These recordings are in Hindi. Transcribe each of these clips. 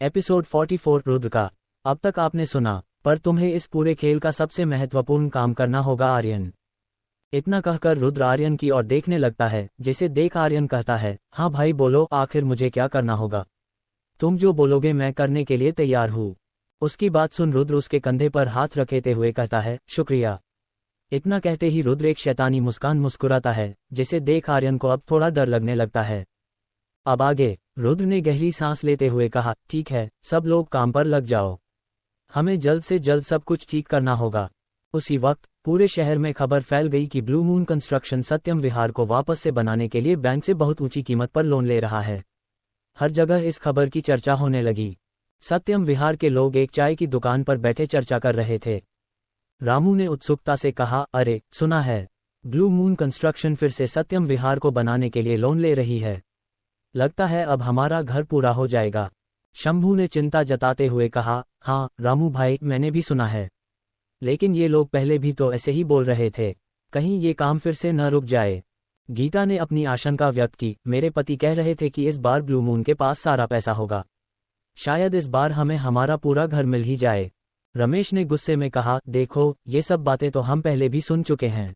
एपिसोड 44 रुद्र का। अब तक आपने सुना, पर तुम्हें इस पूरे खेल का सबसे महत्वपूर्ण काम करना होगा आर्यन। इतना कहकर रुद्र आर्यन की ओर देखने लगता है, जिसे देख आर्यन कहता है, हाँ भाई बोलो, आखिर मुझे क्या करना होगा। तुम जो बोलोगे मैं करने के लिए तैयार हूँ। उसकी बात सुन रुद्र उसके कंधे पर हाथ रखेते हुए कहता है, शुक्रिया। इतना कहते ही रुद्र एक शैतानी मुस्कान मुस्कुराता है, जिसे देख आर्यन को अब थोड़ा डर लगने लगता है। अब आगे। रुद्र ने गहरी सांस लेते हुए कहा, ठीक है, सब लोग काम पर लग जाओ। हमें जल्द से जल्द सब कुछ ठीक करना होगा। उसी वक्त पूरे शहर में खबर फैल गई कि ब्लू मून कंस्ट्रक्शन सत्यम विहार को वापस से बनाने के लिए बैंक से बहुत ऊंची कीमत पर लोन ले रहा है। हर जगह इस खबर की चर्चा होने लगी। सत्यम विहार के लोग एक चाय की दुकान पर बैठे चर्चा कर रहे थे। रामू ने उत्सुकता से कहा, अरे सुना है, ब्लू मून कंस्ट्रक्शन फिर से सत्यम विहार को बनाने के लिए लोन ले रही है। लगता है अब हमारा घर पूरा हो जाएगा। शंभू ने चिंता जताते हुए कहा, हाँ रामू भाई, मैंने भी सुना है। लेकिन ये लोग पहले भी तो ऐसे ही बोल रहे थे, कहीं ये काम फिर से न रुक जाए। गीता ने अपनी आशंका व्यक्त की, मेरे पति कह रहे थे कि इस बार ब्लू मून के पास सारा पैसा होगा। शायद इस बार हमें हमारा पूरा घर मिल ही जाए। रमेश ने गुस्से में कहा, देखो ये सब बातें तो हम पहले भी सुन चुके हैं।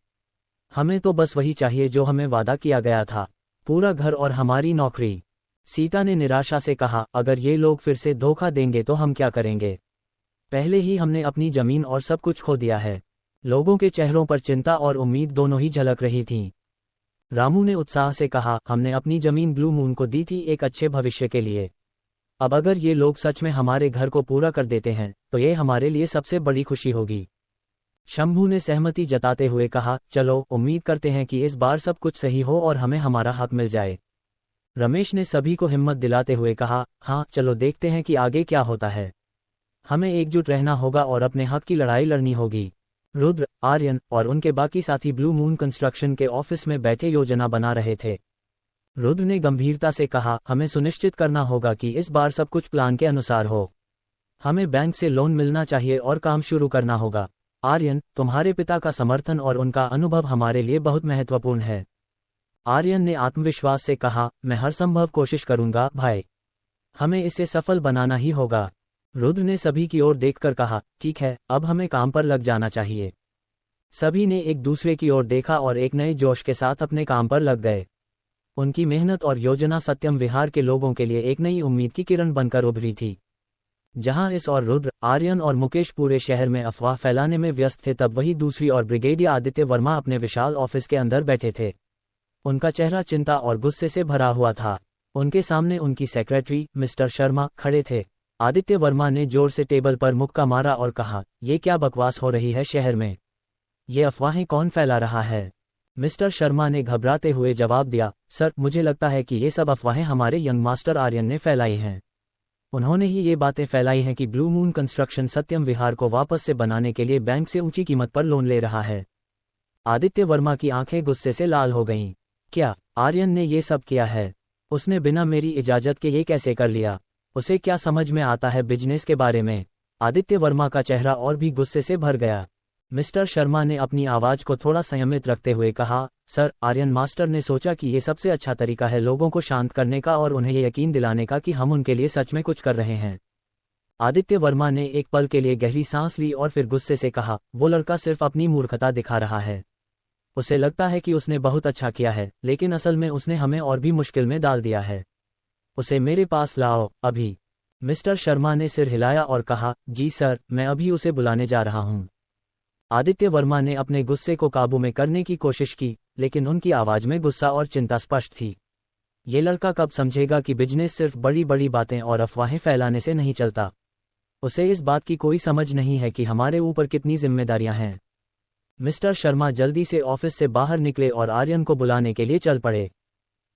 हमें तो बस वही चाहिए जो हमें वादा किया गया था, पूरा घर और हमारी नौकरी। सीता ने निराशा से कहा, अगर ये लोग फिर से धोखा देंगे तो हम क्या करेंगे। पहले ही हमने अपनी जमीन और सब कुछ खो दिया है। लोगों के चेहरों पर चिंता और उम्मीद दोनों ही झलक रही थीं। रामू ने उत्साह से कहा, हमने अपनी जमीन ब्लू मून को दी थी एक अच्छे भविष्य के लिए। अब अगर ये लोग सच में हमारे घर को पूरा कर देते हैं तो ये हमारे लिए सबसे बड़ी खुशी होगी। शंभू ने सहमति जताते हुए कहा, चलो उम्मीद करते हैं कि इस बार सब कुछ सही हो और हमें हमारा हक मिल जाए। रमेश ने सभी को हिम्मत दिलाते हुए कहा, हाँ चलो देखते हैं कि आगे क्या होता है। हमें एकजुट रहना होगा और अपने हक की लड़ाई लड़नी होगी। रुद्र, आर्यन और उनके बाकी साथी ब्लू मून कंस्ट्रक्शन के ऑफिस में बैठे योजना बना रहे थे। रुद्र ने गंभीरता से कहा, हमें सुनिश्चित करना होगा कि इस बार सब कुछ प्लान के अनुसार हो। हमें बैंक से लोन मिलना चाहिए और काम शुरू करना होगा। आर्यन, तुम्हारे पिता का समर्थन और उनका अनुभव हमारे लिए बहुत महत्वपूर्ण है। आर्यन ने आत्मविश्वास से कहा, मैं हर संभव कोशिश करूंगा भाई। हमें इसे सफल बनाना ही होगा। रुद्र ने सभी की ओर देखकर कहा, ठीक है, अब हमें काम पर लग जाना चाहिए। सभी ने एक दूसरे की ओर देखा और एक नए जोश के साथ अपने काम पर लग गए। उनकी मेहनत और योजना सत्यम विहार के लोगों के लिए एक नई उम्मीद की किरण बनकर उभरी थी। जहां इस और रुद्र, आर्यन और मुकेश पूरे शहर में अफवाह फैलाने में व्यस्त थे, तब वही दूसरी ओर ब्रिगेडियर आदित्य वर्मा अपने विशाल ऑफिस के अंदर बैठे थे। उनका चेहरा चिंता और गुस्से से भरा हुआ था। उनके सामने उनकी सेक्रेटरी मिस्टर शर्मा खड़े थे। आदित्य वर्मा ने जोर से टेबल पर मुक्का मारा और कहा, ये क्या बकवास हो रही है शहर में। ये अफवाहें कौन फैला रहा है। मिस्टर शर्मा ने घबराते हुए जवाब दिया, सर मुझे लगता है कि ये सब अफवाहें हमारे यंग मास्टर आर्यन ने फैलाई हैं। उन्होंने ही ये बातें फैलाई हैं कि ब्लू मून कंस्ट्रक्शन सत्यम विहार को वापस से बनाने के लिए बैंक से ऊंची कीमत पर लोन ले रहा है। आदित्य वर्मा की आंखें गुस्से से लाल हो गईं। क्या आर्यन ने ये सब किया है? उसने बिना मेरी इजाजत के ये कैसे कर लिया? उसे क्या समझ में आता है बिजनेस के बारे में? आदित्य वर्मा का चेहरा और भी गुस्से से भर गया। मिस्टर शर्मा ने अपनी आवाज को थोड़ा संयमित रखते हुए कहा, सर, आर्यन मास्टर ने सोचा कि ये सबसे अच्छा तरीका है लोगों को शांत करने का और उन्हें ये यकीन दिलाने का कि हम उनके लिए सच में कुछ कर रहे हैं। आदित्य वर्मा ने एक पल के लिए गहरी सांस ली और फिर गुस्से से कहा, वो लड़का सिर्फ अपनी मूर्खता दिखा रहा है। उसे लगता है कि उसने बहुत अच्छा किया है, लेकिन असल में उसने हमें और भी मुश्किल में डाल दिया है। उसे मेरे पास लाओ अभी। मिस्टर शर्मा ने सिर हिलाया और कहा, जी सर, मैं अभी उसे बुलाने जा रहा हूं। आदित्य वर्मा ने अपने गुस्से को काबू में करने की कोशिश की, लेकिन उनकी आवाज में गुस्सा और चिंता स्पष्ट थी। ये लड़का कब समझेगा कि बिजनेस सिर्फ बड़ी बड़ी बातें और अफवाहें फैलाने से नहीं चलता। उसे इस बात की कोई समझ नहीं है कि हमारे ऊपर कितनी जिम्मेदारियां हैं। मिस्टर शर्मा जल्दी से ऑफिस से बाहर निकले और आर्यन को बुलाने के लिए चल पड़े।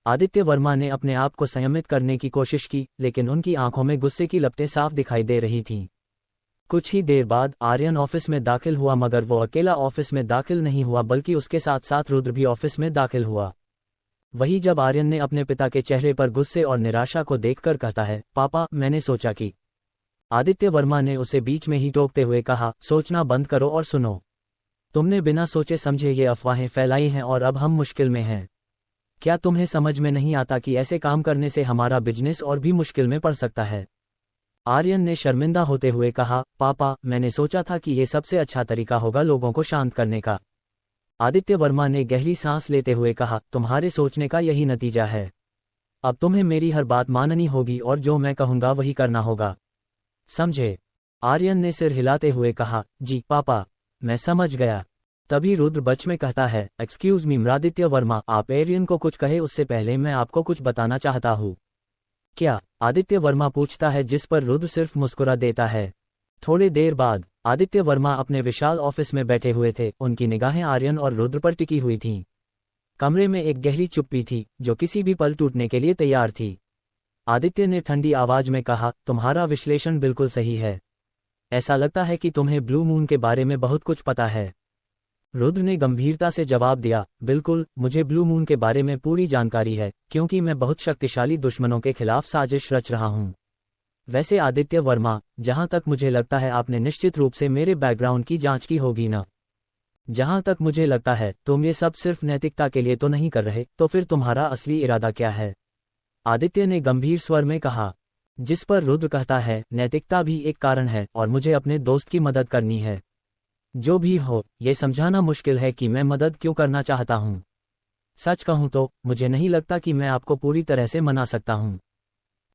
आदित्य वर्मा ने अपने आप को संयमित करने की कोशिश की, लेकिन उनकी आंखों में गुस्से की लपटें साफ दिखाई दे रही थीं। कुछ ही देर बाद आर्यन ऑफिस में दाखिल हुआ, मगर वो अकेला ऑफिस में दाखिल नहीं हुआ, बल्कि उसके साथ साथ रुद्र भी ऑफिस में दाखिल हुआ। वही जब आर्यन ने अपने पिता के चेहरे पर गुस्से और निराशा को देखकर कहता है, पापा, मैंने सोचा कि। आदित्य वर्मा ने उसे बीच में ही टोकते हुए कहा, सोचना बंद करो और सुनो। तुमने बिना सोचे समझे ये अफवाहें फैलाई हैं और अब हम मुश्किल में हैं। क्या तुम्हें समझ में नहीं आता कि ऐसे काम करने से हमारा बिजनेस और भी मुश्किल में पड़ सकता है? आर्यन ने शर्मिंदा होते हुए कहा, पापा, मैंने सोचा था कि ये सबसे अच्छा तरीका होगा लोगों को शांत करने का। आदित्य वर्मा ने गहरी सांस लेते हुए कहा, तुम्हारे सोचने का यही नतीजा है। अब तुम्हें मेरी हर बात माननी होगी और जो मैं कहूंगा वही करना होगा, समझे? आर्यन ने सिर हिलाते हुए कहा, जी पापा, मैं समझ गया। तभी रुद्र बच में कहता है, एक्सक्यूज मी आदित्य वर्मा, आप आर्यन को कुछ कहे उससे पहले मैं आपको कुछ बताना चाहता हूँ। क्या? आदित्य वर्मा पूछता है, जिस पर रुद्र सिर्फ मुस्कुरा देता है। थोड़ी देर बाद आदित्य वर्मा अपने विशाल ऑफिस में बैठे हुए थे। उनकी निगाहें आर्यन और रुद्र पर टिकी हुई थीं। कमरे में एक गहरी चुप्पी थी जो किसी भी पल टूटने के लिए तैयार थी। आदित्य ने ठंडी आवाज में कहा, तुम्हारा विश्लेषण बिल्कुल सही है। ऐसा लगता है कि तुम्हें ब्लू मून के बारे में बहुत कुछ पता है। रुद्र ने गंभीरता से जवाब दिया, बिल्कुल, मुझे ब्लू मून के बारे में पूरी जानकारी है, क्योंकि मैं बहुत शक्तिशाली दुश्मनों के खिलाफ साजिश रच रहा हूं। वैसे आदित्य वर्मा, जहां तक मुझे लगता है आपने निश्चित रूप से मेरे बैकग्राउंड की जांच की होगी ना? जहां तक मुझे लगता है तुम ये सब सिर्फ नैतिकता के लिए तो नहीं कर रहे, तो फिर तुम्हारा असली इरादा क्या है? आदित्य ने गंभीर स्वर में कहा। जिस पर रुद्र कहता है, नैतिकता भी एक कारण है और मुझे अपने दोस्त की मदद करनी है। जो भी हो, ये समझाना मुश्किल है कि मैं मदद क्यों करना चाहता हूं। सच कहूं तो मुझे नहीं लगता कि मैं आपको पूरी तरह से मना सकता हूं।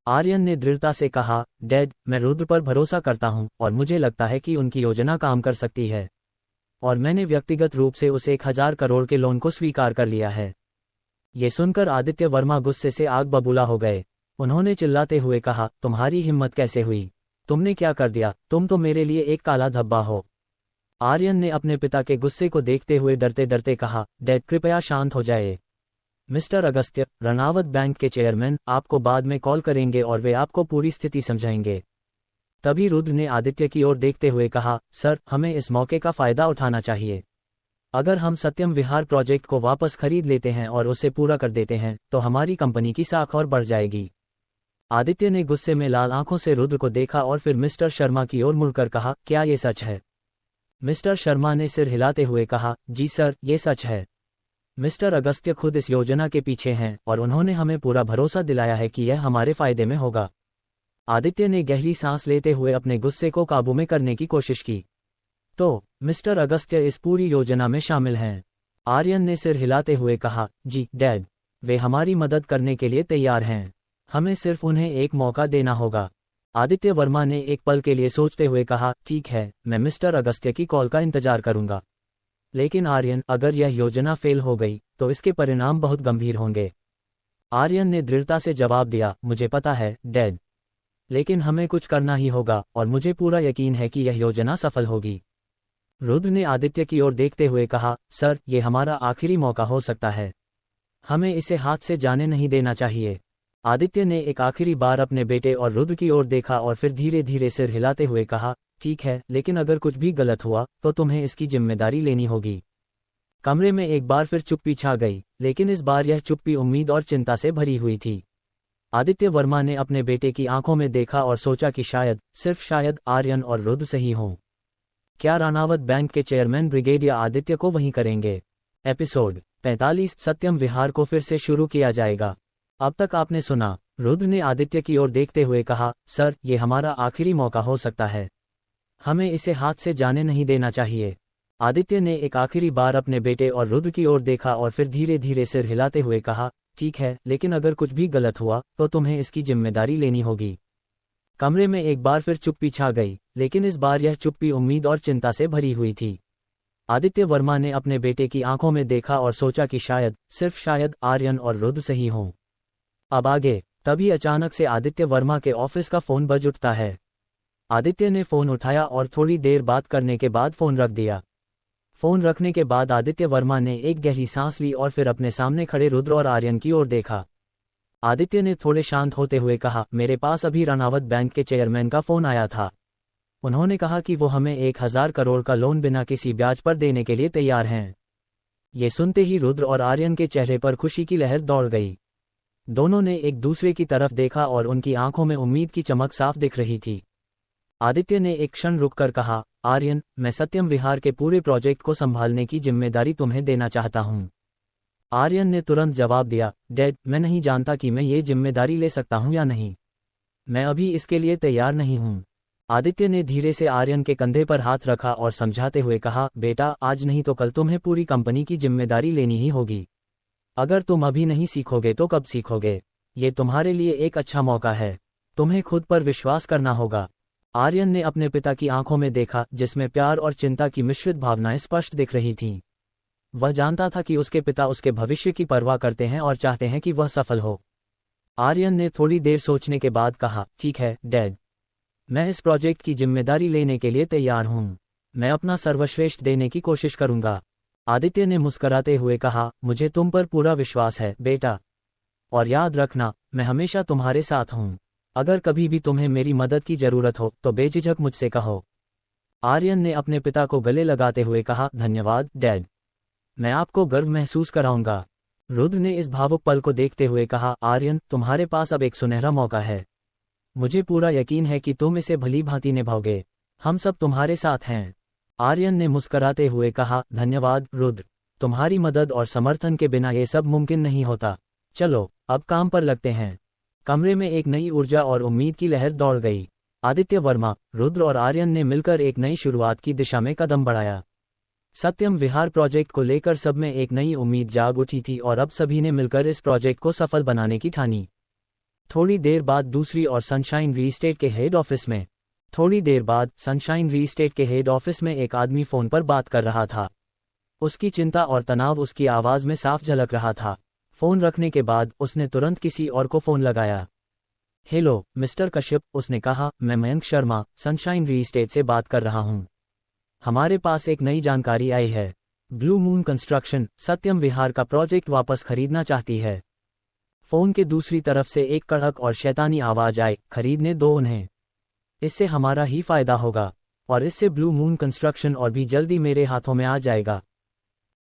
आर्यन ने दृढ़ता से कहा, डैड, मैं रुद्र पर भरोसा करता हूं और मुझे लगता है कि उनकी योजना काम कर सकती है। और मैंने व्यक्तिगत रूप से उस 1000 करोड़ के लोन को स्वीकार कर लिया है। ये सुनकर आदित्य वर्मा गुस्से से आग बबूला हो गए। उन्होंने चिल्लाते हुए कहा, तुम्हारी हिम्मत कैसे हुई? तुमने क्या कर दिया? तुम तो मेरे लिए एक काला धब्बा हो। आर्यन ने अपने पिता के गुस्से को देखते हुए डरते डरते कहा, डैड, कृपया शांत हो जाए। मिस्टर अगस्त्य, रनावत बैंक के चेयरमैन आपको बाद में कॉल करेंगे और वे आपको पूरी स्थिति समझाएंगे। तभी रुद्र ने आदित्य की ओर देखते हुए कहा, सर, हमें इस मौके का फायदा उठाना चाहिए। अगर हम सत्यम विहार प्रोजेक्ट को वापस खरीद लेते हैं और उसे पूरा कर देते हैं, तो हमारी कंपनी की साख और बढ़ जाएगी। आदित्य ने गुस्से में लाल आंखों से रुद्र को देखा और फिर मिस्टर शर्मा की ओर मुड़कर कहा, क्या ये सच है? मिस्टर शर्मा ने सिर हिलाते हुए कहा, जी सर, ये सच है। मिस्टर अगस्त्य खुद इस योजना के पीछे हैं और उन्होंने हमें पूरा भरोसा दिलाया है कि यह हमारे फायदे में होगा। आदित्य ने गहरी सांस लेते हुए अपने गुस्से को काबू में करने की कोशिश की। तो मिस्टर अगस्त्य इस पूरी योजना में शामिल हैं? आर्यन ने सिर हिलाते हुए कहा, जी डैड, वे हमारी मदद करने के लिए तैयार हैं। हमें सिर्फ उन्हें एक मौका देना होगा। आदित्य वर्मा ने एक पल के लिए सोचते हुए कहा, ठीक है, मैं मिस्टर अगस्त्य की कॉल का इंतजार करूंगा। लेकिन आर्यन, अगर यह योजना फेल हो गई तो इसके परिणाम बहुत गंभीर होंगे। आर्यन ने दृढ़ता से जवाब दिया, मुझे पता है डैड, लेकिन हमें कुछ करना ही होगा और मुझे पूरा यकीन है कि यह योजना सफल होगी। रुद्र ने आदित्य की ओर देखते हुए कहा, सर, ये हमारा आखिरी मौका हो सकता है। हमें इसे हाथ से जाने नहीं देना चाहिए। आदित्य ने एक आखिरी बार अपने बेटे और रुद्र की ओर देखा और फिर धीरे धीरे सिर हिलाते हुए कहा, ठीक है, लेकिन अगर कुछ भी गलत हुआ तो तुम्हें इसकी जिम्मेदारी लेनी होगी। कमरे में एक बार फिर चुप्पी छा गई, लेकिन इस बार यह चुप्पी उम्मीद और चिंता से भरी हुई थी। आदित्य वर्मा ने अपने बेटे की आंखों में देखा और सोचा कि शायद, सिर्फ शायद, आर्यन और रुद्र सही हों। क्या रानावत बैंक के चेयरमैन ब्रिगेडियर आदित्य को वहीं करेंगे? एपिसोड 45 सत्यम विहार को फिर से शुरू किया जाएगा। अब तक आपने सुना, रुद्र ने आदित्य की ओर देखते हुए कहा, सर, ये हमारा आखिरी मौका हो सकता है। हमें इसे हाथ से जाने नहीं देना चाहिए। आदित्य ने एक आखिरी बार अपने बेटे और रुद्र की ओर देखा और फिर धीरे धीरे सिर हिलाते हुए कहा, ठीक है, लेकिन अगर कुछ भी गलत हुआ तो तुम्हें इसकी जिम्मेदारी लेनी होगी। कमरे में एक बार फिर चुप्पी छा गई, लेकिन इस बार यह चुप्पी उम्मीद और चिंता से भरी हुई थी। आदित्य वर्मा ने अपने बेटे की आंखों में देखा और सोचा कि शायद, सिर्फ शायद, आर्यन और रुद्र सही हों। अब आगे। तभी अचानक से आदित्य वर्मा के ऑफिस का फोन बज उठता है। आदित्य ने फोन उठाया और थोड़ी देर बात करने के बाद फोन रख दिया। फोन रखने के बाद आदित्य वर्मा ने एक गहरी सांस ली और फिर अपने सामने खड़े रुद्र और आर्यन की ओर देखा। आदित्य ने थोड़े शांत होते हुए कहा, मेरे पास अभी रानावत बैंक के चेयरमैन का फोन आया था। उन्होंने कहा कि वो हमें 1000 करोड़ का लोन बिना किसी ब्याज पर देने के लिए तैयार हैं। ये सुनते ही रुद्र और आर्यन के चेहरे पर खुशी की लहर दौड़ गई। दोनों ने एक दूसरे की तरफ देखा और उनकी आंखों में उम्मीद की चमक साफ दिख रही थी। आदित्य ने एक क्षण रुककर कहा, आर्यन, मैं सत्यम विहार के पूरे प्रोजेक्ट को संभालने की जिम्मेदारी तुम्हें देना चाहता हूं। आर्यन ने तुरंत जवाब दिया, डैड, मैं नहीं जानता कि मैं ये जिम्मेदारी ले सकता हूं या नहीं। मैं अभी इसके लिए तैयार नहीं हूँ। आदित्य ने धीरे से आर्यन के कंधे पर हाथ रखा और समझाते हुए कहा, बेटा आज नहीं तो कल तुम्हें पूरी कंपनी की जिम्मेदारी लेनी ही होगी। अगर तुम अभी नहीं सीखोगे तो कब सीखोगे? ये तुम्हारे लिए एक अच्छा मौका है। तुम्हें खुद पर विश्वास करना होगा। आर्यन ने अपने पिता की आंखों में देखा, जिसमें प्यार और चिंता की मिश्रित भावनाएं स्पष्ट दिख रही थीं। वह जानता था कि उसके पिता उसके भविष्य की परवाह करते हैं और चाहते हैं कि वह सफल हो। आर्यन ने थोड़ी देर सोचने के बाद कहा, ठीक है डैड, मैं इस प्रोजेक्ट की जिम्मेदारी लेने के लिए तैयार हूँ। मैं अपना सर्वश्रेष्ठ देने की कोशिश करूंगा। आदित्य ने मुस्कराते हुए कहा, मुझे तुम पर पूरा विश्वास है बेटा। और याद रखना, मैं हमेशा तुम्हारे साथ हूँ। अगर कभी भी तुम्हें मेरी मदद की जरूरत हो तो बेझिझक मुझसे कहो। आर्यन ने अपने पिता को गले लगाते हुए कहा, धन्यवाद डैड, मैं आपको गर्व महसूस कराऊंगा। रुद्र ने इस भावुक पल को देखते हुए कहा, आर्यन तुम्हारे पास अब एक सुनहरा मौका है। मुझे पूरा यकीन है कि तुम इसे भली भांति निभाओगे। हम सब तुम्हारे साथ हैं। आर्यन ने मुस्कराते हुए कहा, धन्यवाद रुद्र, तुम्हारी मदद और समर्थन के बिना ये सब मुमकिन नहीं होता। चलो अब काम पर लगते हैं। कमरे में एक नई ऊर्जा और उम्मीद की लहर दौड़ गई। आदित्य वर्मा, रुद्र और आर्यन ने मिलकर एक नई शुरुआत की दिशा में कदम बढ़ाया। सत्यम विहार प्रोजेक्ट को लेकर सब में एक नई उम्मीद जाग उठी थी और अब सभी ने मिलकर इस प्रोजेक्ट को सफल बनाने की ठानी। थोड़ी देर बाद दूसरी और सनशाइन री एस्टेट के हेड ऑफिस में एक आदमी फोन पर बात कर रहा था। उसकी चिंता और तनाव उसकी आवाज में साफ झलक रहा था। फोन रखने के बाद उसने तुरंत किसी और को फोन लगाया। हेलो मिस्टर कश्यप, उसने कहा, मैं मयंक शर्मा सनशाइन री एस्टेट से बात कर रहा हूँ। हमारे पास एक नई जानकारी आई है। ब्लू मून कंस्ट्रक्शन सत्यम विहार का प्रोजेक्ट वापस खरीदना चाहती है। फोन के दूसरी तरफ से एक कड़क और शैतानी आवाज आई, खरीदने दो उन्हें। इससे हमारा ही फायदा होगा और इससे ब्लू मून कंस्ट्रक्शन और भी जल्दी मेरे हाथों में आ जाएगा।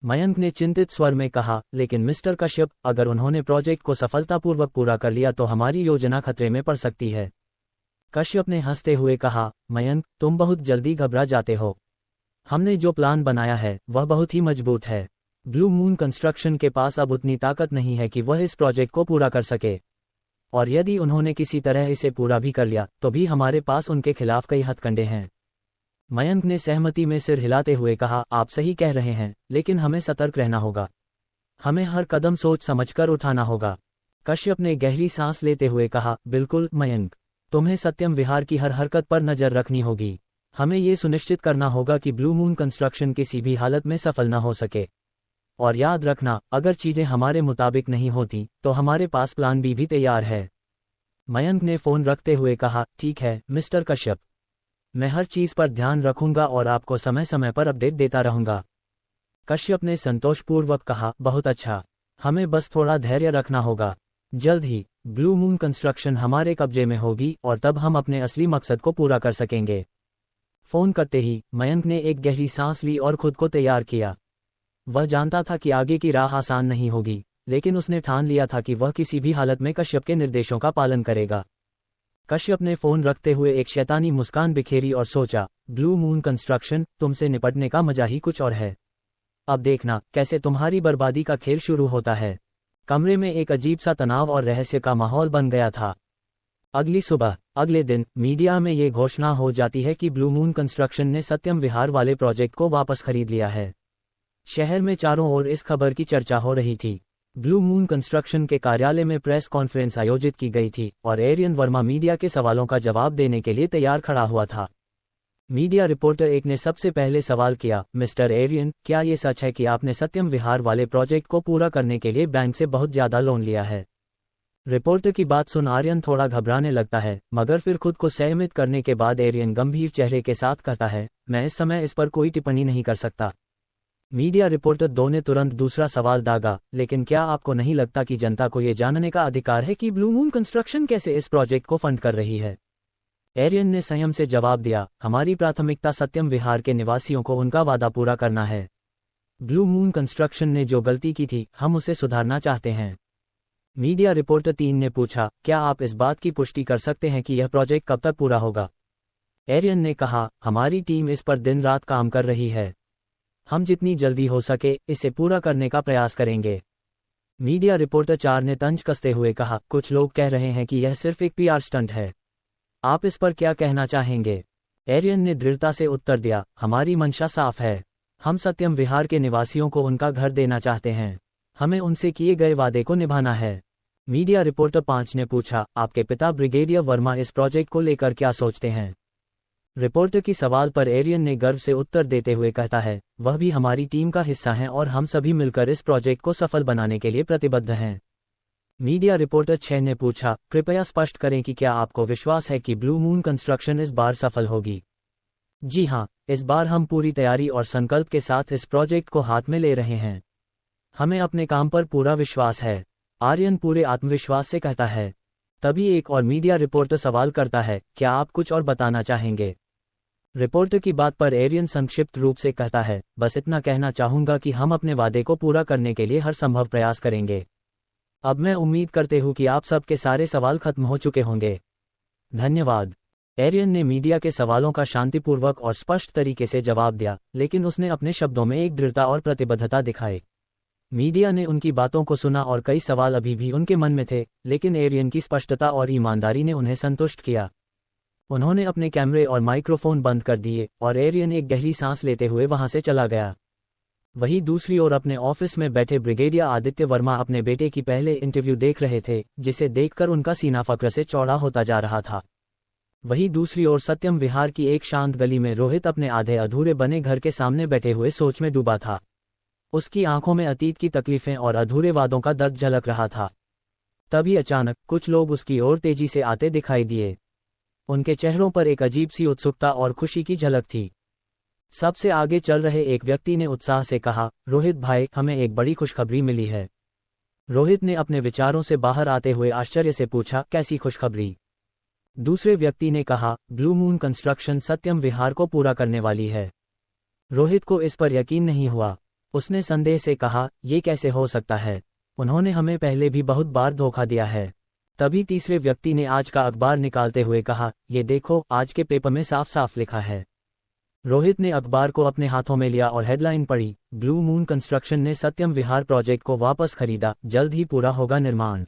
मयंक ने चिंतित स्वर में कहा, लेकिन मिस्टर कश्यप, अगर उन्होंने प्रोजेक्ट को सफलतापूर्वक पूरा कर लिया तो हमारी योजना खतरे में पड़ सकती है। कश्यप ने हंसते हुए कहा, मयंक तुम बहुत जल्दी घबरा जाते हो। हमने जो प्लान बनाया है वह बहुत ही मजबूत है। ब्लू मून कंस्ट्रक्शन के पास अब उतनी ताकत नहीं है कि वह इस प्रोजेक्ट को पूरा कर सके, और यदि उन्होंने किसी तरह इसे पूरा भी कर लिया तो भी हमारे पास उनके खिलाफ कई हथकंडे हैं। मयंक ने सहमति में सिर हिलाते हुए कहा, आप सही कह रहे हैं, लेकिन हमें सतर्क रहना होगा। हमें हर कदम सोच समझकर उठाना होगा। कश्यप ने गहरी सांस लेते हुए कहा, बिल्कुल मयंक, तुम्हें सत्यम विहार की हर हरकत पर नजर रखनी होगी। हमें ये सुनिश्चित करना होगा कि ब्लू मून कंस्ट्रक्शन किसी भी हालत में सफल न हो सके। और याद रखना, अगर चीजें हमारे मुताबिक नहीं होती तो हमारे पास प्लान बी भी तैयार है। मयंक ने फोन रखते हुए कहा, ठीक है मिस्टर कश्यप, मैं हर चीज पर ध्यान रखूंगा और आपको समय समय पर अपडेट देता रहूंगा। कश्यप ने संतोषपूर्वक कहा, बहुत अच्छा, हमें बस थोड़ा धैर्य रखना होगा। जल्द ही ब्लू मून कंस्ट्रक्शन हमारे कब्जे में होगी और तब हम अपने असली मकसद को पूरा कर सकेंगे। फोन करते ही मयंक ने एक गहरी सांस ली और खुद को तैयार किया। वह जानता था कि आगे की राह आसान नहीं होगी, लेकिन उसने ठान लिया था कि वह किसी भी हालत में कश्यप के निर्देशों का पालन करेगा। कश्यप ने फोन रखते हुए एक शैतानी मुस्कान बिखेरी और सोचा, ब्लू मून कंस्ट्रक्शन, तुमसे निपटने का मजा ही कुछ और है। अब देखना कैसे तुम्हारी बर्बादी का खेल शुरू होता है। कमरे में एक अजीब सा तनाव और रहस्य का माहौल बन गया था। अगली सुबह अगले दिन मीडिया में ये घोषणा हो जाती है कि ब्लू मून कंस्ट्रक्शन ने सत्यम विहार वाले प्रोजेक्ट को वापस खरीद लिया है। शहर में चारों ओर इस खबर की चर्चा हो रही थी। ब्लू मून कंस्ट्रक्शन के कार्यालय में प्रेस कॉन्फ्रेंस आयोजित की गई थी और आर्यन वर्मा मीडिया के सवालों का जवाब देने के लिए तैयार खड़ा हुआ था। मीडिया रिपोर्टर एक ने सबसे पहले सवाल किया, मिस्टर आर्यन, क्या ये सच है कि आपने सत्यम विहार वाले प्रोजेक्ट को पूरा करने के लिए बैंक से बहुत ज्यादा लोन लिया है? रिपोर्टर की बात सुन आर्यन थोड़ा घबराने लगता है, मगर फिर खुद को संयमित करने के बाद आर्यन गंभीर चेहरे के साथ कहता है, मैं इस समय इस पर कोई टिप्पणी नहीं कर सकता। मीडिया रिपोर्टर 2 ने तुरंत दूसरा सवाल दागा, लेकिन क्या आपको नहीं लगता कि जनता को ये जानने का अधिकार है कि ब्लू मून कंस्ट्रक्शन कैसे इस प्रोजेक्ट को फंड कर रही है? आर्यन ने संयम से जवाब दिया, हमारी प्राथमिकता सत्यम विहार के निवासियों को उनका वादा पूरा करना है। ब्लू मून कंस्ट्रक्शन ने जो गलती की थी, हम उसे सुधारना चाहते हैं। मीडिया रिपोर्टर 3 ने पूछा, क्या आप इस बात की पुष्टि कर सकते हैं कि यह प्रोजेक्ट कब तक पूरा होगा? आर्यन ने कहा, हमारी टीम इस पर दिन रात काम कर रही है। हम जितनी जल्दी हो सके इसे पूरा करने का प्रयास करेंगे। मीडिया रिपोर्टर 4 ने तंज कसते हुए कहा, कुछ लोग कह रहे हैं कि यह सिर्फ एक पीआर स्टंट है। आप इस पर क्या कहना चाहेंगे? एरियन ने दृढ़ता से उत्तर दिया, हमारी मंशा साफ है। हम सत्यम विहार के निवासियों को उनका घर देना चाहते हैं। हमें उनसे किए गए वादे को निभाना है। मीडिया रिपोर्टर 5 ने पूछा, आपके पिता ब्रिगेडियर वर्मा इस प्रोजेक्ट को लेकर क्या सोचते हैं? रिपोर्टर की सवाल पर एरियन ने गर्व से उत्तर देते हुए कहता है, वह भी हमारी टीम का हिस्सा हैं और हम सभी मिलकर इस प्रोजेक्ट को सफल बनाने के लिए प्रतिबद्ध हैं। मीडिया रिपोर्टर 6 ने पूछा, कृपया स्पष्ट करें कि क्या आपको विश्वास है कि ब्लू मून कंस्ट्रक्शन इस बार सफल होगी? जी हाँ, इस बार हम पूरी तैयारी और संकल्प के साथ इस प्रोजेक्ट को हाथ में ले रहे हैं। हमें अपने काम पर पूरा विश्वास है, आर्यन पूरे आत्मविश्वास से कहता है। तभी एक और मीडिया रिपोर्टर सवाल करता है, क्या आप कुछ और बताना चाहेंगे? रिपोर्टर की बात पर एरियन संक्षिप्त रूप से कहता है, बस इतना कहना चाहूंगा कि हम अपने वादे को पूरा करने के लिए हर संभव प्रयास करेंगे। अब मैं उम्मीद करते हूं कि आप सबके सारे सवाल खत्म हो चुके होंगे। धन्यवाद। एरियन ने मीडिया के सवालों का शांतिपूर्वक और स्पष्ट तरीके से जवाब दिया, लेकिन उसने अपने शब्दों में एक दृढ़ता और प्रतिबद्धता दिखाई। मीडिया ने उनकी बातों को सुना और कई सवाल अभी भी उनके मन में थे, लेकिन एरियन की स्पष्टता और ईमानदारी ने उन्हें संतुष्ट किया। उन्होंने अपने कैमरे और माइक्रोफोन बंद कर दिए और एरियन एक गहरी सांस लेते हुए वहां से चला गया। वहीं दूसरी ओर अपने ऑफिस में बैठे ब्रिगेडियर आदित्य वर्मा अपने बेटे की पहले इंटरव्यू देख रहे थे, जिसे देखकर उनका सीना फक्र से चौड़ा होता जा रहा था। वहीं दूसरी ओर सत्यम विहार की एक शांत गली में रोहित अपने आधे अधूरे बने घर के सामने बैठे हुए सोच में डूबा था। उसकी आंखों में अतीत की तकलीफें और अधूरे वादों का दर्द झलक रहा था। तभी अचानक कुछ लोग उसकी ओर तेजी से आते दिखाई दिए। उनके चेहरों पर एक अजीब सी उत्सुकता और खुशी की झलक थी। सबसे आगे चल रहे एक व्यक्ति ने उत्साह से कहा, रोहित भाई, हमें एक बड़ी खुशखबरी मिली है। रोहित ने अपने विचारों से बाहर आते हुए आश्चर्य से पूछा, कैसी खुशखबरी? दूसरे व्यक्ति ने कहा, ब्लू मून कंस्ट्रक्शन सत्यम विहार को पूरा करने वाली है। रोहित को इस पर यकीन नहीं हुआ। उसने संदेह से कहा, ये कैसे हो सकता है? उन्होंने हमें पहले भी बहुत बार धोखा दिया है। तभी तीसरे व्यक्ति ने आज का अखबार निकालते हुए कहा, ये देखो, आज के पेपर में साफ साफ लिखा है। रोहित ने अखबार को अपने हाथों में लिया और हेडलाइन पढ़ी, ब्लू मून कंस्ट्रक्शन ने सत्यम विहार प्रोजेक्ट को वापस खरीदा, जल्द ही पूरा होगा निर्माण।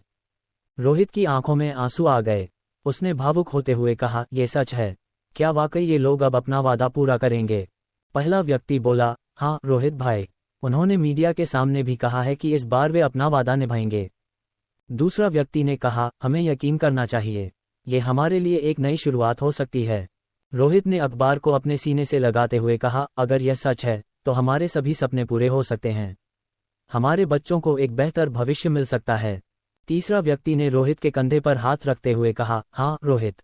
रोहित की आंखों में आंसू आ गए। उसने भावुक होते हुए कहा, ये सच है? क्या वाकई ये लोग अब अपना वादा पूरा करेंगे? पहला व्यक्ति बोला, हाँ रोहित भाई, उन्होंने मीडिया के सामने भी कहा है कि इस बार वे अपना वादा निभाएंगे। दूसरा व्यक्ति ने कहा, हमें यकीन करना चाहिए, ये हमारे लिए एक नई शुरुआत हो सकती है। रोहित ने अखबार को अपने सीने से लगाते हुए कहा, अगर यह सच है तो हमारे सभी सपने पूरे हो सकते हैं। हमारे बच्चों को एक बेहतर भविष्य मिल सकता है। तीसरा व्यक्ति ने रोहित के कंधे पर हाथ रखते हुए कहा, हाँ रोहित,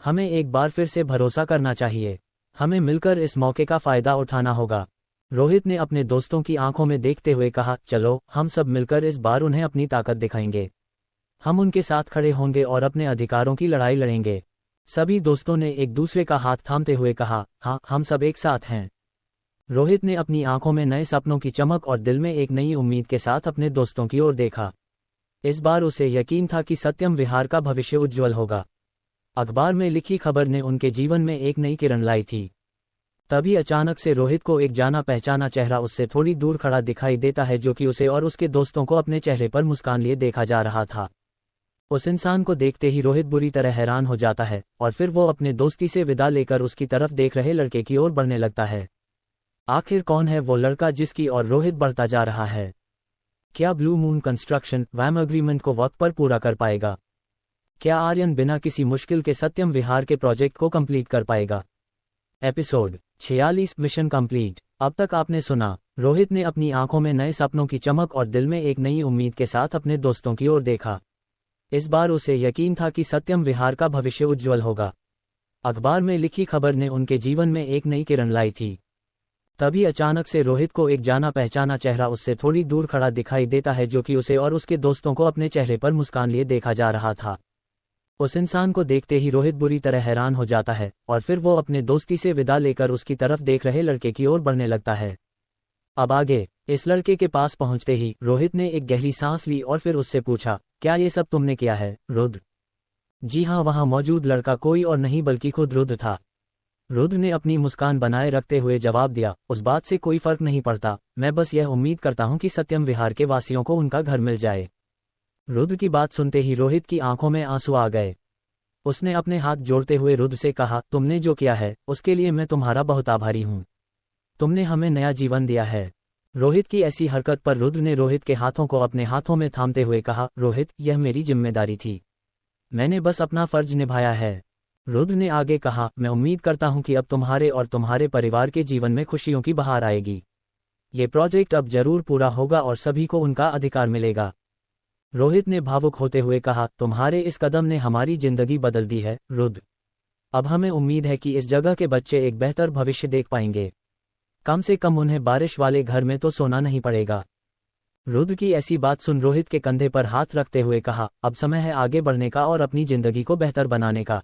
हमें एक बार फिर से भरोसा करना चाहिए। हमें मिलकर इस मौके का फायदा उठाना होगा। रोहित ने अपने दोस्तों की आंखों में देखते हुए कहा, चलो हम सब मिलकर इस बार उन्हें अपनी ताकत दिखाएंगे। हम उनके साथ खड़े होंगे और अपने अधिकारों की लड़ाई लड़ेंगे। सभी दोस्तों ने एक दूसरे का हाथ थामते हुए कहा, हाँ हम सब एक साथ हैं। रोहित ने अपनी आंखों में नए सपनों की चमक और दिल में एक नई उम्मीद के साथ अपने दोस्तों की ओर देखा। इस बार उसे यकीन था कि सत्यम विहार का भविष्य उज्ज्वल होगा। अखबार में लिखी खबर ने उनके जीवन में एक नई किरण लाई थी। तभी अचानक से रोहित को एक जाना पहचाना चेहरा उससे थोड़ी दूर खड़ा दिखाई देता है, जो कि उसे और उसके दोस्तों को अपने चेहरे पर मुस्कान लिए देखा जा रहा था। उस इंसान को देखते ही रोहित बुरी तरह हैरान हो जाता है और फिर वो अपने दोस्ती से विदा लेकर उसकी तरफ देख रहे लड़के की ओर बढ़ने लगता है। आखिर कौन है वो लड़का जिसकी ओर रोहित बढ़ता जा रहा है? क्या ब्लू मून कंस्ट्रक्शन वैम एग्रीमेंट को वक्त पर पूरा कर पाएगा? क्या आर्यन बिना किसी मुश्किल के सत्यम विहार के प्रोजेक्ट को कंप्लीट कर पाएगा? Episode 46 mission complete. अब तक आपने सुना, रोहित ने अपनी आंखों में नए सपनों की चमक और दिल में एक नई उम्मीद के साथ अपने दोस्तों की ओर देखा। इस बार उसे यकीन था कि सत्यम विहार का भविष्य उज्ज्वल होगा। अखबार में लिखी खबर ने उनके जीवन में एक नई किरण लाई थी। तभी अचानक से रोहित को एक जाना पहचाना चेहरा उससे थोड़ी दूर खड़ा दिखाई देता है, जो कि उसे और उसके दोस्तों को अपने चेहरे पर मुस्कान लिए देखा जा रहा था। उस इंसान को देखते ही रोहित बुरी तरह हैरान हो जाता है और फिर वो अपने दोस्ती से विदा लेकर उसकी तरफ देख रहे लड़के की ओर बढ़ने लगता है। अब आगे, इस लड़के के पास पहुंचते ही रोहित ने एक गहरी सांस ली और फिर उससे पूछा, क्या ये सब तुमने किया है रुद्र? जी हाँ, वहां मौजूद लड़का कोई और नहीं बल्कि खुद रुद्र था। रुद्र ने अपनी मुस्कान बनाए रखते हुए जवाब दिया, उस बात से कोई फर्क नहीं पड़ता, मैं बस यह उम्मीद करता हूं कि सत्यम विहार के वासियों को उनका घर मिल जाए। रुद्र की बात सुनते ही रोहित की आंखों में आंसू आ गए। उसने अपने हाथ जोड़ते हुए रुद्र से कहा, तुमने जो किया है उसके लिए मैं तुम्हारा बहुत आभारी हूँ। तुमने हमें नया जीवन दिया है। रोहित की ऐसी हरकत पर रुद्र ने रोहित के हाथों को अपने हाथों में थामते हुए कहा, रोहित, यह मेरी जिम्मेदारी थी। मैंने बस अपना फर्ज निभाया है। रुद्र ने आगे कहा, मैं उम्मीद करता हूं कि अब तुम्हारे और तुम्हारे परिवार के जीवन में खुशियों की बहार आएगी। ये प्रोजेक्ट अब जरूर पूरा होगा और सभी को उनका अधिकार मिलेगा। रोहित ने भावुक होते हुए कहा, तुम्हारे इस कदम ने हमारी जिंदगी बदल दी है रुद्र। अब हमें उम्मीद है कि इस जगह के बच्चे एक बेहतर भविष्य देख पाएंगे। कम से कम उन्हें बारिश वाले घर में तो सोना नहीं पड़ेगा। रुद्र की ऐसी बात सुन रोहित के कंधे पर हाथ रखते हुए कहा, अब समय है आगे बढ़ने का और अपनी जिंदगी को बेहतर बनाने का।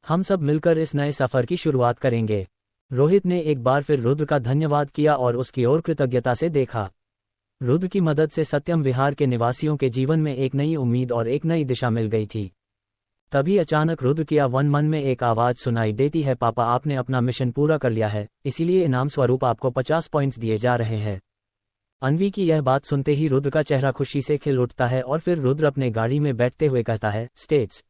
हम सब मिलकर इस नए सफर की शुरुआत करेंगे। रोहित ने एक बार फिर रुद्र का धन्यवाद किया और उसकी ओर कृतज्ञता से देखा। रुद्र की मदद से सत्यम विहार के निवासियों के जीवन में एक नई उम्मीद और एक नई दिशा मिल गई थी। तभी अचानक रुद्र की मन में एक आवाज सुनाई देती है, पापा, आपने अपना मिशन पूरा कर लिया है, इसीलिए इनाम स्वरूप आपको 50 पॉइंट्स दिए जा रहे हैं। अन्वी की यह बात सुनते ही रुद्र का चेहरा खुशी से खिल उठता है और फिर रुद्र अपने गाड़ी में बैठते हुए कहता है, स्टेट्स।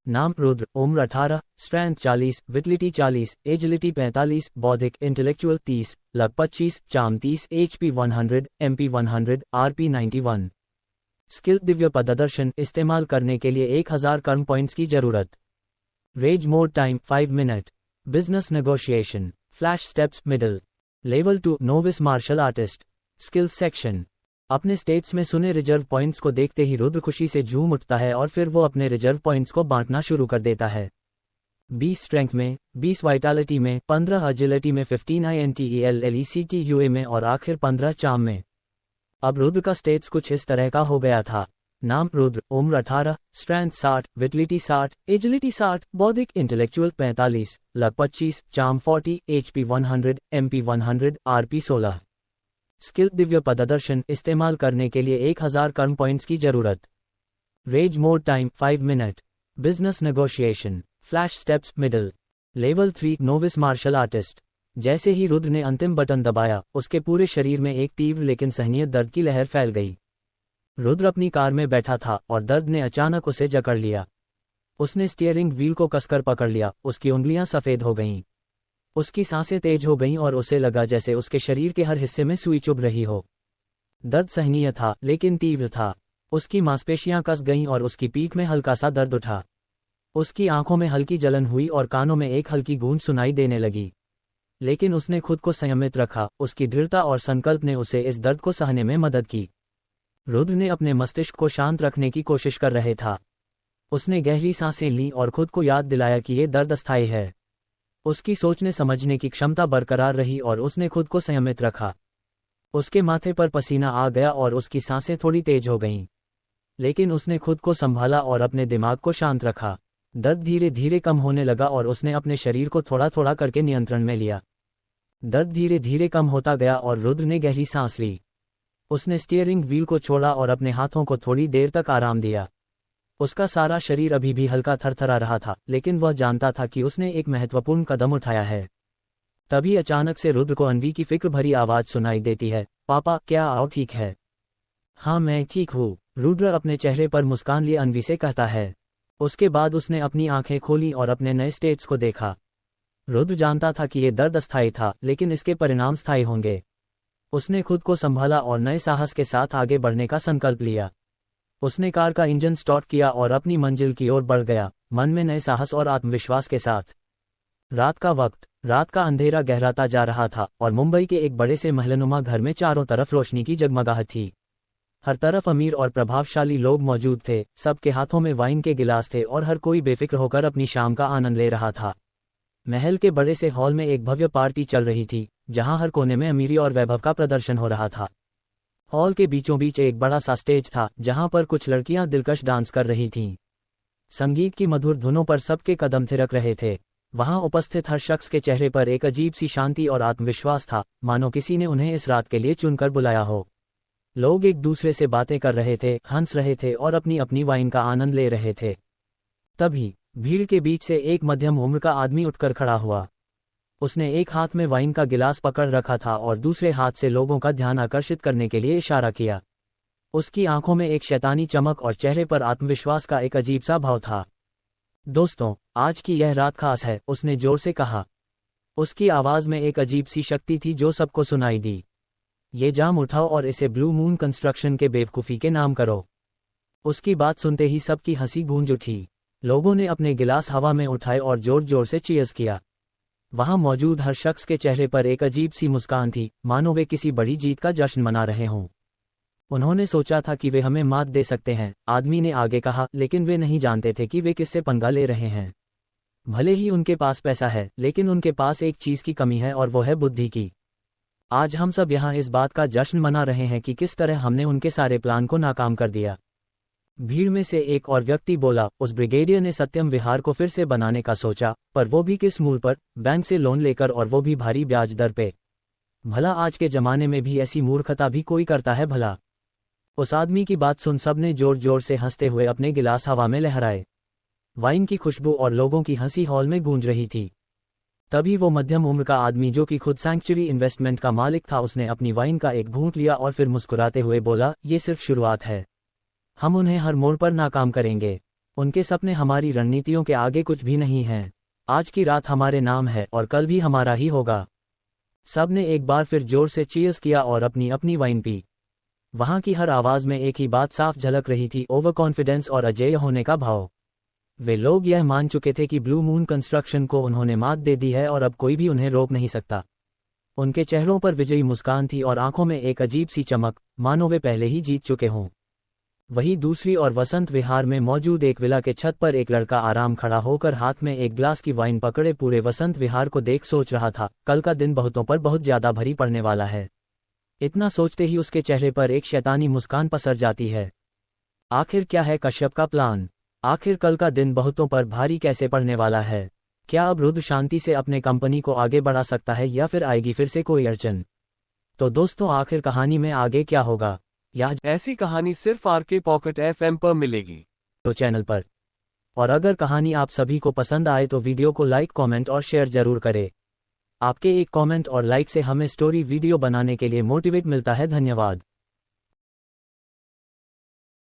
नाम रुद्र, उम्र 18, स्ट्रेंथ 40, विटलिटी 40, एजिलिटी 45, बौद्धिक intellectual 30, luck 25, charm 30, HP 100, MP 100, RP 91। Skill Divya पददर्शन, इस्तेमाल करने के लिए 1000 कर्म पॉइंट्स की जरूरत। Rage mode time 5 minute. Business negotiation, flash steps middle. Level 2 novice martial artist. Skills section. अपने स्टेट्स में सुने रिजर्व पॉइंट्स को देखते ही रुद्र खुशी से झूम उठता है और फिर वो अपने रिजर्व पॉइंट्स को बांटना शुरू कर देता है। 20 स्ट्रेंथ में, 20 वाइटैलिटी में, 15 एजिलिटी में, 15 INTELLECTUA में और आखिर 15 चार्म में। अब रुद्र का स्टेट्स कुछ इस तरह का हो गया था। नाम रुद्र, उम्र 18, स्ट्रेंथ 60, विटलिटी 60, एजिलिटी 60, बौद्धिक intellectual 45, luck 25, charm 40, HP 100, MP 100, RP 16। Skill Divya पददर्शन, इस्तेमाल करने के लिए 1000 कर्म पॉइंट्स की जरूरत। Rage mode time 5 minute. Business negotiation, flash steps middle. Level 3 novice martial artist. जैसे ही रुद्र ने अंतिम बटन दबाया, उसके पूरे शरीर में एक तीव्र लेकिन सहनीय दर्द की लहर फैल गई। रुद्र अपनी कार में बैठा था और दर्द ने अचानक उसे जकड़ लिया। उसने स्टीयरिंग व्हील को कसकर पकड़ लिया, उसकी उंगलियां सफेद हो गईं। उसकी सांसें तेज हो गईं और उसे लगा जैसे उसके शरीर के हर हिस्से में सुई चुभ रही हो। दर्द सहनीय था लेकिन तीव्र था। उसकी मांसपेशियां कस गईं और उसकी पीठ में हल्का सा दर्द उठा। उसकी आंखों में हल्की जलन हुई और कानों में एक हल्की गूंज सुनाई देने लगी। लेकिन उसने खुद को संयमित रखा, उसकी दृढ़ता और संकल्प ने उसे इस दर्द को सहने में मदद की। रुद्र ने अपने मस्तिष्क को शांत रखने की कोशिश कर रहे था। उसने गहरी सांसें लीं और खुद को याद दिलाया कि ये दर्द अस्थायी है। उसकी सोचने समझने की क्षमता बरकरार रही और उसने खुद को संयमित रखा। उसके माथे पर पसीना आ गया और उसकी सांसें थोड़ी तेज हो गईं। लेकिन उसने खुद को संभाला और अपने दिमाग को शांत रखा। दर्द धीरे धीरे कम होने लगा और उसने अपने शरीर को थोड़ा थोड़ा करके नियंत्रण में लिया। दर्द धीरे धीरे कम होता गया और रुद्र ने गहरी सांस ली। उसने स्टीयरिंग व्हील को छोड़ा और अपने हाथों को थोड़ी देर तक आराम दिया। उसका सारा शरीर अभी भी हल्का थरथरा रहा था, लेकिन वह जानता था कि उसने एक महत्वपूर्ण कदम उठाया है। तभी अचानक से रुद्र को अन्वी की फिक्र भरी आवाज सुनाई देती है, पापा, क्या आओ ठीक है? हाँ, मैं ठीक हूँ, रुद्र अपने चेहरे पर मुस्कान लिए अन्वी से कहता है। उसके बाद उसने अपनी आंखें खोली और अपने नए स्टेट्स को देखा। रुद्र जानता था कि यह दर्द अस्थायी था, लेकिन इसके परिणाम स्थायी होंगे। उसने खुद को संभाला और नए साहस के साथ आगे बढ़ने का संकल्प लिया। उसने कार का इंजन स्टार्ट किया और अपनी मंजिल की ओर बढ़ गया, मन में नए साहस और आत्मविश्वास के साथ। रात का वक्त, रात का अंधेरा गहराता जा रहा था और मुंबई के एक बड़े से महलनुमा घर में चारों तरफ रोशनी की जगमगाहट थी। हर तरफ अमीर और प्रभावशाली लोग मौजूद थे, सबके हाथों में वाइन के गिलास थे और हर कोई बेफिक्र होकर अपनी शाम का आनंद ले रहा था। महल के बड़े से हॉल में एक भव्य पार्टी चल रही थी, जहां हर कोने में अमीरी और वैभव का प्रदर्शन हो रहा था। हॉल के बीचों बीच एक बड़ा सा स्टेज था, जहां पर कुछ लड़कियां दिलकश डांस कर रही थीं। संगीत की मधुर धुनों पर सबके कदम थिरक रहे थे। वहां उपस्थित हर शख्स के चेहरे पर एक अजीब सी शांति और आत्मविश्वास था, मानो किसी ने उन्हें इस रात के लिए चुनकर बुलाया हो। लोग एक दूसरे से बातें कर रहे थे, हंस रहे थे और अपनी अपनी वाइन का आनंद ले रहे थे। तभी भीड़ के बीच से एक मध्यम उम्र का आदमी उठकर खड़ा हुआ। उसने एक हाथ में वाइन का गिलास पकड़ रखा था और दूसरे हाथ से लोगों का ध्यान आकर्षित करने के लिए इशारा किया। उसकी आंखों में एक शैतानी चमक और चेहरे पर आत्मविश्वास का एक अजीब सा भाव था। दोस्तों, आज की यह रात खास है, उसने जोर से कहा। उसकी आवाज में एक अजीब सी शक्ति थी जो सबको सुनाई दी। ये जाम उठाओ और इसे ब्लू मून कंस्ट्रक्शन के बेवकूफ़ी के नाम करो। उसकी बात सुनते ही सबकी हंसी गूंज उठी। लोगों ने अपने गिलास हवा में उठाए और जोर जोर से चीयर्स किया। वहां मौजूद हर शख्स के चेहरे पर एक अजीब सी मुस्कान थी, मानो वे किसी बड़ी जीत का जश्न मना रहे हों। उन्होंने सोचा था कि वे हमें मात दे सकते हैं, आदमी ने आगे कहा, लेकिन वे नहीं जानते थे कि वे किससे पंगा ले रहे हैं। भले ही उनके पास पैसा है, लेकिन उनके पास एक चीज की कमी है और वो है बुद्धि की। आज हम सब यहाँ इस बात का जश्न मना रहे हैं कि किस तरह हमने उनके सारे प्लान को नाकाम कर दिया। भीड़ में से एक और व्यक्ति बोला, उस ब्रिगेडियर ने सत्यम विहार को फिर से बनाने का सोचा, पर वो भी किस मूल पर, बैंक से लोन लेकर, और वो भी भारी ब्याज दर पे। भला आज के जमाने में भी ऐसी मूर्खता भी कोई करता है भला? उस आदमी की बात सुन सबने जोर जोर से हंसते हुए अपने गिलास हवा में लहराए। वाइन की खुशबू और लोगों की हंसी हॉल में गूंज रही थी। तभी वो मध्यम उम्र का आदमी जो कि खुद सैंक्चुरी इन्वेस्टमेंट का मालिक था, उसने अपनी वाइन का एक घूंट लिया और फिर मुस्कुराते हुए बोला, ये सिर्फ शुरुआत है। हम उन्हें हर मोड़ पर नाकाम करेंगे। उनके सपने हमारी रणनीतियों के आगे कुछ भी नहीं हैं। आज की रात हमारे नाम है और कल भी हमारा ही होगा। सब ने एक बार फिर जोर से चीयर्स किया और अपनी अपनी वाइन पी। वहां की हर आवाज में एक ही बात साफ झलक रही थी, ओवर कॉन्फिडेंस और अजेय होने का भाव। वे लोग यह मान चुके थे कि ब्लू मून कंस्ट्रक्शन को उन्होंने मात दे दी है और अब कोई भी उन्हें रोक नहीं सकता। उनके चेहरों पर विजयी मुस्कान थी और आंखों में एक अजीब सी चमक, मानो वे पहले ही जीत चुके हों। वहीं दूसरी ओर वसंत विहार में मौजूद एक विला के छत पर एक लड़का आराम खड़ा होकर हाथ में एक ग्लास की वाइन पकड़े पूरे वसंत विहार को देख सोच रहा था, कल का दिन बहुतों पर बहुत ज्यादा भारी पड़ने वाला है। इतना सोचते ही उसके चेहरे पर एक शैतानी मुस्कान पसर जाती है। आखिर क्या है कश्यप का प्लान? आखिर कल का दिन बहुतों पर भारी कैसे पड़ने वाला है? क्या अब रुद्र शांति से अपने कंपनी को आगे बढ़ा सकता है या फिर आएगी फिर से कोई अड़चन? तो दोस्तों, आखिर कहानी में आगे क्या होगा? यह ऐसी कहानी सिर्फ आरके पॉकेट एफएम पर मिलेगी, तो चैनल पर। और अगर कहानी आप सभी को पसंद आए तो वीडियो को लाइक, कमेंट और शेयर जरूर करें। आपके एक कमेंट और लाइक से हमें स्टोरी वीडियो बनाने के लिए मोटिवेट मिलता है। धन्यवाद।